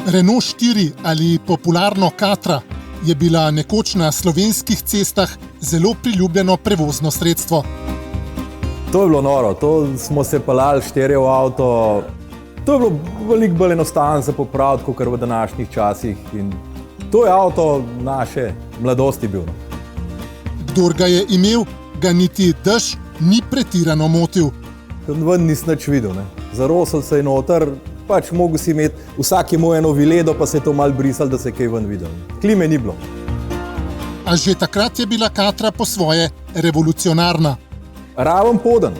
Renault 4 ali popularno Katra je bila nekoč na slovenskih cestah zelo priljubljeno prevozno sredstvo. To je bilo noro, to smo se peljali štirje v avto. To je bilo veliko bolj enostavno za popraviti, kot v današnjih časih. In to je avto naše mladosti bil. Kdor ga je imel, ga niti dež ni pretirano motil. Ven nisem nič videl, ne. Zarosel se je noter, pač mogo si imeti, vsak je imel eno viledo, pa se je to malo brisal, da se je kaj ven videl. Klime ni bilo. A že takrat je bila Katra po svoje revolucionarna. Raven poden.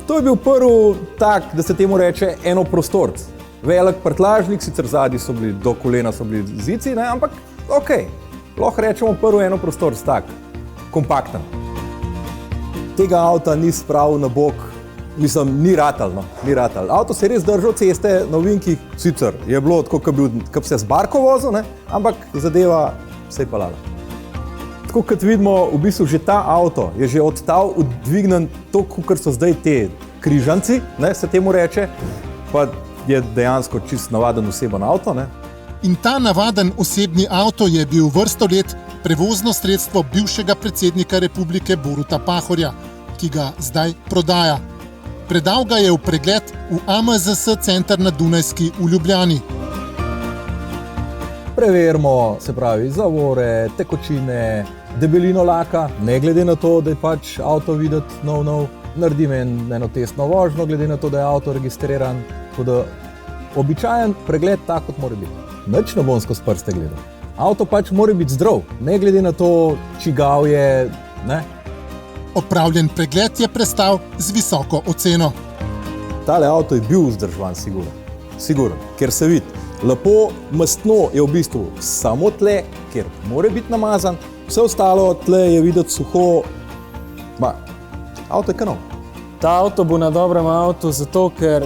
To je bil prvi tak, da se temu reče enoprostorc. Velik prtljažnik, sicer zadnji so bili, do kolena so bili zici, ne, ampak okej. Lahko rečemo prvi enoprostorc tak, kompakten. Tega avta ni spravil na bok, mislim, ni ratal, no, ni ratal. Avto se je res držal ceste na ovinkih, sicer je bilo tako, kot bi se z barko vozil, ne, ampak zadeva se je peljala. Tako kot vidimo, v bistvu že ta avto je že od tal odvignen to, kot so zdaj te križanci, ne, se temu reče, pa je dejansko čist navaden oseben avto, ne. In ta navaden osebni avto je bil vrsto let prevozno sredstvo bivšega predsednika republike Boruta Pahorja, ki ga zdaj prodaja. Predal ga je v pregled v AMZS center na Dunajski v Ljubljani. Preverimo, se pravi, zavore, tekočine, debelino laka, ne glede na to, da je pač avto videti nov. Naredim eno testno vožnjo, glede na to, da je avto registriran. Tako da običajen pregled tak, kot mora biti. Nič ne bom skozi prste gledal. Avto pač mora biti zdrav, ne glede na to, čigav je, ne. Opravljen pregled je prestal z visoko oceno. Tale avto je bil vzdrževan, siguren, ker se vidi. Lepo mastno je v bistvu samo tle, kjer mora biti namazan, vse ostalo tle je videti suho. Avto je kanal. Ta avto bo na dobrem avtu zato, ker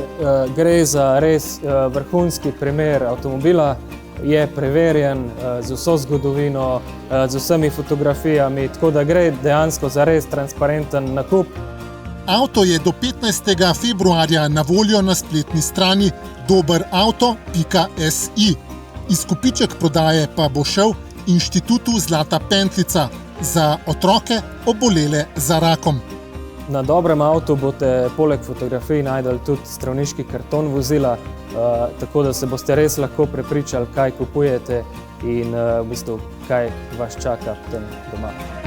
gre za res vrhunski primer avtomobila. Je preverjen z vso zgodovino, z vsemi fotografijami, tako da gre dejansko za res transparenten nakup. Avto je do 15. februarja na voljo na spletni strani doberauto.si. Izkupiček prodaje pa bo šel Inštitutu Zlata pentljica za otroke obolele za rakom. Na dobrem avtu boste poleg fotografij najdeli tudi zdravniški karton vozila, tako da se boste res lahko prepričali, kaj kupujete in v bistvu, kaj vas čaka potem doma.